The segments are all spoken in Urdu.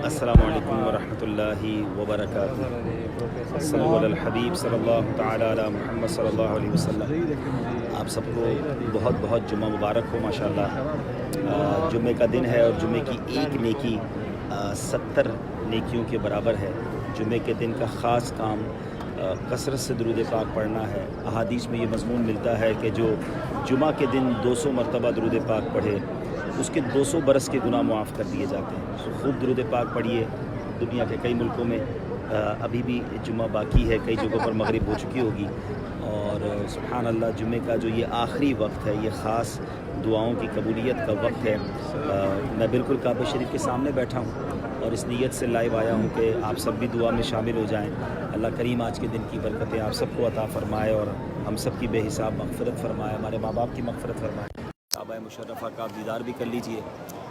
السلام علیکم ورحمۃ اللہ وبرکاتہ۔ صلی علی الحبیب صلی اللہ تعالی علی محمد صلی اللہ علیہ وسلم۔ آپ سب کو بہت بہت جمعہ مبارک ہو ماشاءاللہ۔ جمعے کا دن ہے اور جمعے کی ایک نیکی 70 نیکیوں کے برابر ہے۔ جمعے کے دن کا خاص کام کثرت سے درود پاک پڑھنا ہے۔ احادیث میں یہ مضمون ملتا ہے کہ جو جمعہ کے دن 200 مرتبہ درود پاک پڑھے اس کے 200 برس کے گناہ معاف کر دیے جاتے ہیں۔ تو خوب درود پاک پڑھیے۔ دنیا کے کئی ملکوں میں ابھی بھی جمعہ باقی ہے، کئی جگہوں پر مغرب ہو چکی ہوگی، اور سبحان اللہ جمعے کا جو یہ آخری وقت ہے، یہ خاص دعاؤں کی قبولیت کا وقت ہے۔ میں بالکل کعبہ شریف کے سامنے بیٹھا ہوں اور اس نیت سے لائیو آیا ہوں کہ آپ سب بھی دعا میں شامل ہو جائیں۔ اللہ کریم آج کے دن کی برکتیں آپ سب کو عطا فرمائے اور ہم سب کی بے حساب مغفرت فرمائے، ہمارے ماں باپ کی مغفرت فرمائے۔ کعبہ مشرفہ کا آپ دیدار بھی کر لیجئے۔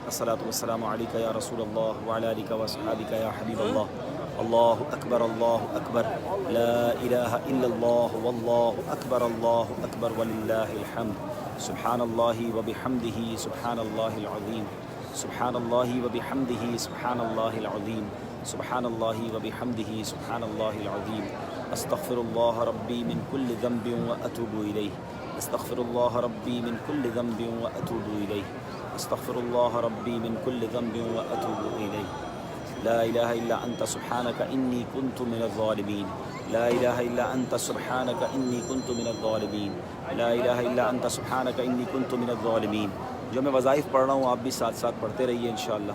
الصلاۃ والسلام علیک یا رسول اللہ وعلی آلک واصحابک یا حبیب اللہ۔ اللہ اکبر لا الہ الا اللہ واللہ اکبر وللہ الحمد۔ سبحان اللہ وبحمدہ سبحان اللہ العظیم، سبحان اللہ وبحمدہ سبحان اللہ العظیم، سبحان اللہ وبحمدہ سبحان اللہ العظیم۔ استغفر اللہ ربی من کل ذنب واتوب الیہ، استغفر اللہ ربی من کل ذنب واتوب الیہ، استغفر اللہ ربی من کل ذنب واتوب الیہ۔ لا الہ الا انت سبحانک انی کنت من الظالمین، لا الہ الا انت سبحانک انی کنت من الظالمین، لا الہ الا انت سبحانک انی کنت من الظالمین۔ جو میں وظائف پڑھ رہا ہوں آپ بھی ساتھ ساتھ پڑھتے رہیے انشاءاللہ۔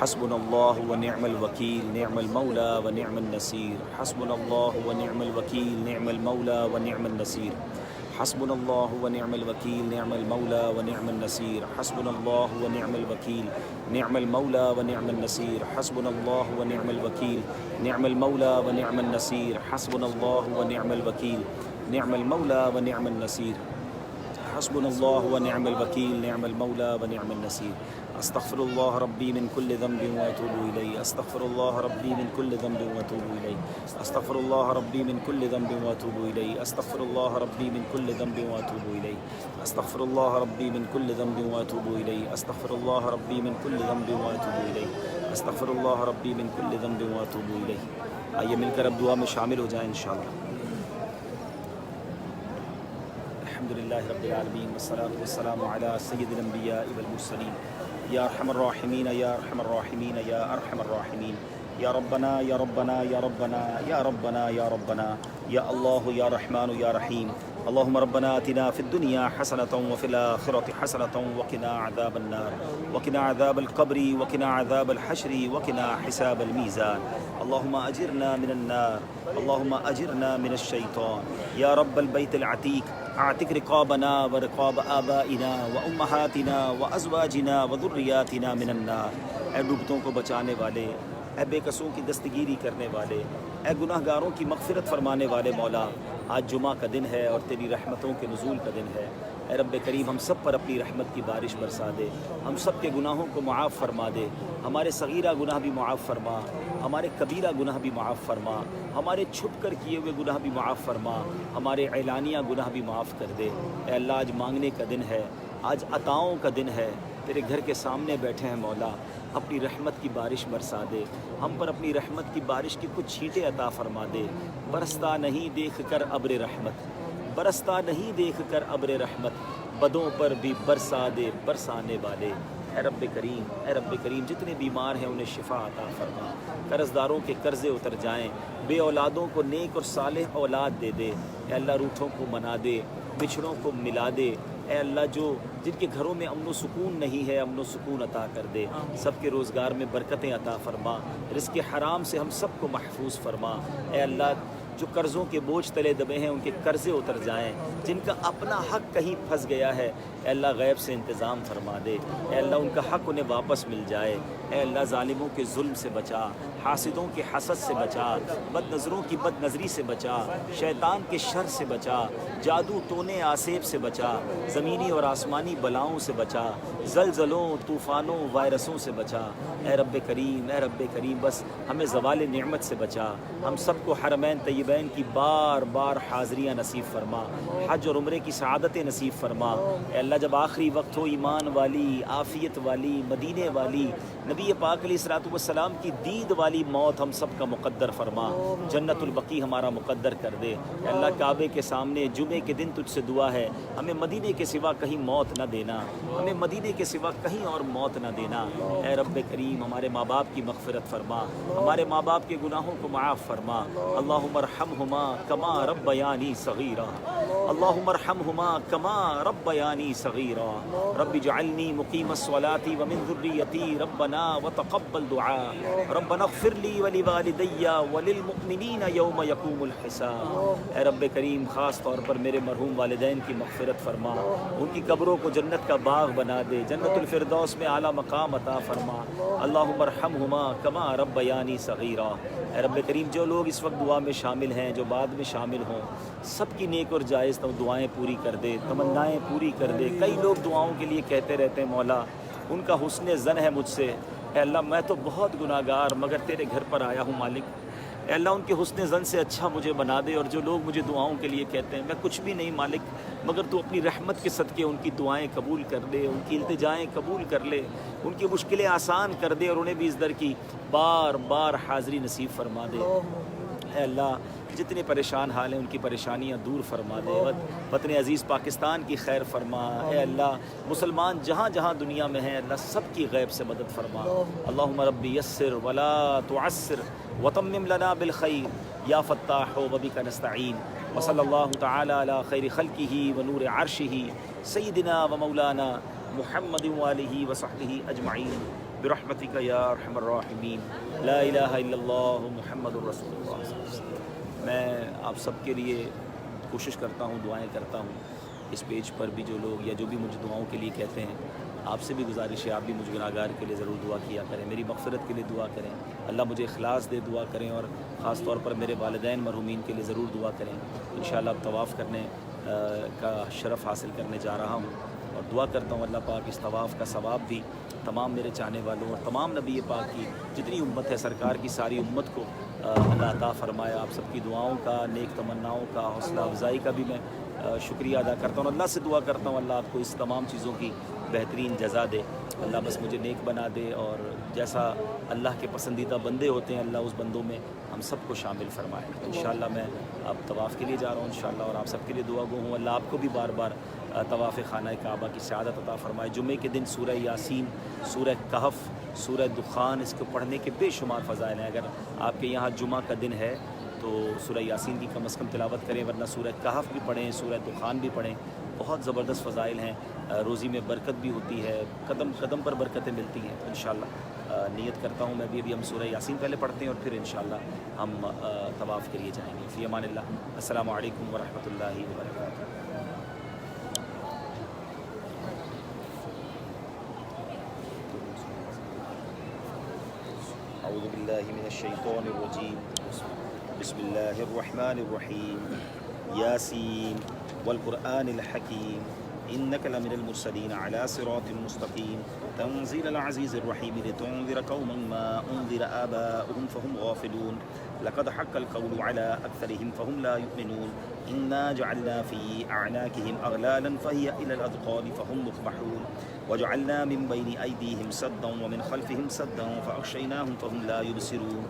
حسبنا اللہ ونعم الوکیل، نعم المولا ونعم النصیر، حسبنا اللہ ونعم الوکیل، نعم المولا ونعم النصیر، حسبنا اللہ ونعم الوکیل، نعم المولا ونعم النصیر، حسبنا اللہ ونعم الوکیل، نعم المولا ونعم النصیر، حسبنا اللہ ونعم الوکیل، نعم المولا ونعم النصیر، حسبنا اللہ ونعم الوکیل، نعم المولا ونعم النصیر، حسبنا اللہ ونعم الوکیل، نعم المولا ونعم النصیر۔ استغفر اللہ ربی من کل ذنب واتوب الیہ، استغفر اللہ ربی من کل ذنب واتوب الیہ، استغفر اللہ ربی من کل ذنب واتوب الیہ، استغفر اللہ ربی من کل ذنب واتوب الیہ، استغفر اللہ ربی من کل ذنب واتوب الیہ، استغفر اللہ ربی من کل ذنب واتوب الیہ، استغفر اللہ ربی من کل ذنب واتوب الیہ۔ آئیے مل کر اب دعا میں شامل ہو جائیں انشاءاللہ۔ الحمدللہ رب العالمین والصلاة والسلام علی سید الانبیاء والمرسلین، یا ارحم الراحمین یا ارحم الراحمین یا ارحم الراحمین، یا ربنا یا ربنا یا ربنا یا ربنا یا ربنا، یا اللہ یا رحمان یا رحیم۔ اللہم ربنا آتنا فی الدنیا حسنۃ وفی الآخرۃ حسنۃ وقنا عذاب النار، وقنا عذاب القبر، وقنا عذاب الحشر، وقنا حساب المیزان۔ اللہم اجرنا من النار، اللہم اجرنا من الشیطان، یا رب البیت العتیق اعتق رقابنا ورقاب آبائنا وامہاتنا وازواجنا وذریاتنا من النار۔ اے ڈوبتوں کو بچانے والے، اے بے قصوں کی دستگیری کرنے والے، اے گناہ گاروں کی مغفرت فرمانے والے مولا، آج جمعہ کا دن ہے اور تیری رحمتوں کے نزول کا دن ہے۔ اے رب کریم ہم سب پر اپنی رحمت کی بارش برسا دے، ہم سب کے گناہوں کو معاف فرما دے، ہمارے صغیرہ گناہ بھی معاف فرما، ہمارے کبیرہ گناہ بھی معاف فرما، ہمارے چھپ کر کیے ہوئے گناہ بھی معاف فرما، ہمارے اعلانیہ گناہ بھی معاف کر دے۔ اے اللہ آج مانگنے کا دن ہے، آج عطاؤں کا دن ہے، تیرے گھر کے سامنے بیٹھے ہیں مولا، اپنی رحمت کی بارش برسا دے، ہم پر اپنی رحمت کی بارش کی کچھ چھینٹیں عطا فرما دے۔ برستا نہیں دیکھ کر ابر رحمت، برستا نہیں دیکھ کر ابر رحمت، بدوں پر بھی برسا دے برسانے والے۔ اے رب کریم، اے رب کریم جتنے بیمار ہیں انہیں شفا عطا فرما، قرض داروں کے قرضے اتر جائیں، بے اولادوں کو نیک اور صالح اولاد دے دے۔ اے اللہ روٹھوں کو منا دے، بچھڑوں کو ملا دے۔ اے اللہ جن کے گھروں میں امن و سکون نہیں ہے، امن و سکون عطا کر دے، سب کے روزگار میں برکتیں عطا فرما، رزق حرام سے ہم سب کو محفوظ فرما۔ اے اللہ جو قرضوں کے بوجھ تلے دبے ہیں ان کے قرضے اتر جائیں، جن کا اپنا حق کہیں پھنس گیا ہے اے اللہ غیب سے انتظام فرما دے۔ اے اللہ ان کا حق انہیں واپس مل جائے۔ اے اللہ ظالموں کے ظلم سے بچا، حاسدوں کے حسد سے بچا، بد نظروں کی بد نظری سے بچا، شیطان کے شر سے بچا، جادو ٹونے آسیب سے بچا، زمینی اور آسمانی بلاؤں سے بچا، زلزلوں طوفانوں وائرسوں سے بچا۔ اے رب کریم، اے رب کریم بس ہمیں زوال نعمت سے بچا، ہم سب کو حرمین طیبہ والدین کی بار بار حاضریاں نصیب فرما، حج اور عمرے کی سعادتیں نصیب فرما۔ اے اللہ جب آخری وقت ہو، ایمان والی، عافیت والی، مدینے والی، نبی پاک علیہ الصلوۃ والسلام کی دید والی موت ہم سب کا مقدر فرما، جنت البقیع ہمارا مقدر کر دے۔ اے اللہ کعبے کے سامنے جمعے کے دن تجھ سے دعا ہے، ہمیں مدینے کے سوا کہیں موت نہ دینا، ہمیں مدینے کے سوا کہیں اور موت نہ دینا۔ اے رب کریم ہمارے ماں باپ کی مغفرت فرما، ہمارے ماں باپ کے گناہوں کو معاف فرما۔ اللہم ارحمہما کما ربیانی صغیرا، اللہم ارحمہما کما ربیانی صغیرا، رب اجعلنی مقیم الصلاۃ ومن ذریتی ربنا وتقبل دعاء، ربنا اغفر لی ولوالدی وللمؤمنین یوم یقوم الحساب۔ اے رب کریم خاص طور پر میرے مرحوم والدین کی مغفرت فرما، ان کی قبروں کو جنت کا باغ بنا دے، جنت الفردوس میں اعلیٰ مقام عطا فرما۔ اللہم ارحمہما کما ربیانی صغیرا۔ اے رب کریم جو لوگ اس وقت دعا میں شامل ہیں، جو بعد میں شامل ہوں، سب کی نیک اور جائز دعائیں پوری کر دے، تمنائیں پوری کر دے۔ کئی لوگ دعاؤں کے لیے کہتے رہتے ہیں مولا ان کا حسن ظن ہے مجھ سے، اے اللہ میں تو بہت گناہ گار مگر تیرے گھر پر آیا ہوں مالک، اے اللہ ان کے حسن ظن سے اچھا مجھے بنا دے۔ اور جو لوگ مجھے دعاؤں کے لیے کہتے ہیں میں کچھ بھی نہیں مالک، مگر تو اپنی رحمت کے صدقے ان کی دعائیں قبول کر لے، ان کی التجائیں قبول کر لے، ان کی مشکلیں آسان کر دے، اور انہیں بھی اس در کی بار بار حاضری نصیب فرما دے۔ اے اللہ جتنے پریشان حال ہیں ان کی پریشانیاں دور فرما دے، وطن عزیز پاکستان کی خیر فرما۔ اے اللہ مسلمان جہاں جہاں دنیا میں ہیں اللہ سب کی غیب سے مدد فرما۔ اللہم ربی یسر ولا تعسر وتمم لنا بالخیر یا فتاح وبک نستعین، وصلی اللہ تعالی علی خیر خلقہ ونور عرشہ سیدنا و مولانا محمد وآلہ وصحبہ اجمعین برحمتک یا ارحم الراحمین، لا الہ الا اللہ محمد الرسول اللہ۔ میں آپ سب کے لیے کوشش کرتا ہوں، دعائیں کرتا ہوں، اس پیج پر بھی جو لوگ یا جو بھی مجھے دعاؤں کے لیے کہتے ہیں، آپ سے بھی گزارش ہے آپ بھی مجھ گناہگار کے لیے ضرور دعا کیا کریں، میری مغفرت کے لیے دعا کریں، اللہ مجھے اخلاص دے دعا کریں، اور خاص طور پر میرے والدین مرحومین کے لیے ضرور دعا کریں۔ انشاءاللہ اب طواف کرنے کا شرف حاصل کرنے جا رہا ہوں، اور دعا کرتا ہوں اللہ پاک اس طواف کا ثواب بھی تمام میرے چاہنے والوں اور تمام نبی پاک کی جتنی امت ہے، سرکار کی ساری امت کو اللہ عطا فرمائے۔ آپ سب کی دعاؤں کا، نیک تمناؤں کا، حوصلہ افزائی کا بھی میں شکریہ ادا کرتا ہوں، اللہ سے دعا کرتا ہوں اللہ آپ کو اس تمام چیزوں کی بہترین جزا دے، اللہ بس مجھے نیک بنا دے، اور جیسا اللہ کے پسندیدہ بندے ہوتے ہیں اللہ اس بندوں میں ہم سب کو شامل فرمائے۔ انشاءاللہ میں اب طواف کے لیے جا رہا ہوں انشاءاللہ، اور آپ سب کے لیے دعا گو ہوں اللہ آپ کو بھی بار بار طواف خانہ کعبہ کی سعادت عطا فرمائے۔ جمعے کے دن سورہ یاسین، سورہ کہف، سورہ دخان، اس کو پڑھنے کے بے شمار فضائل ہیں۔ اگر آپ کے یہاں جمعہ کا دن ہے تو سورہ یاسین کی کم از کم تلاوت کریں، ورنہ سورہ کہف بھی پڑھیں، سورہ دخان بھی پڑھیں، بہت زبردست فضائل ہیں، روزی میں برکت بھی ہوتی ہے، قدم قدم پر برکتیں ملتی ہیں۔ تو انشاءاللہ نیت کرتا ہوں میں بھی ابھی ہم سورہ یاسین پہلے پڑھتے ہیں اور پھر انشاءاللہ ہم طواف کے لیے جائیں گے۔ فی امان اللہ، السلام علیکم ورحمۃ اللہ وبرکاتہ۔ اعوذ باللہ من الشیطان الرجیم، بسم اللہ الرحمن الرحیم، یاسین والقرآن الحکیم انک لمن المرسلین علی صراط مستقیم تنزیل العزیز الرحیم لتنذر قوما ما انذر آباؤهم فهم غافلون لقد حق القول على اکثرهم فهم لا يؤمنون انا جعلنا في اعناقهم اغلالا فهي الى الاذقان فهم مقمحون وجعلنا من بين أيديهم سدا ومن خلفهم سدا فأغشيناهم فهم لا يبصرون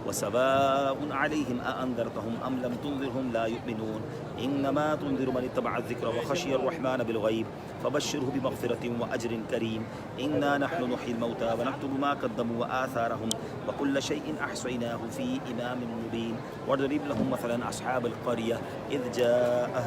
وسواء عليهم أأنذرتهم أم لم تنذرهم لا يؤمنون إنما تنذر من اتبع الذكر وخشي الرحمن بالغيب فبشره بمغفرة وأجر كريم إنا نحن نحيي الموتى ونكتب ما قدموا وآثارهم وكل شيء أحصيناه في إمام مبين واضرب لهم مثلا أصحاب القرية إذ جاءها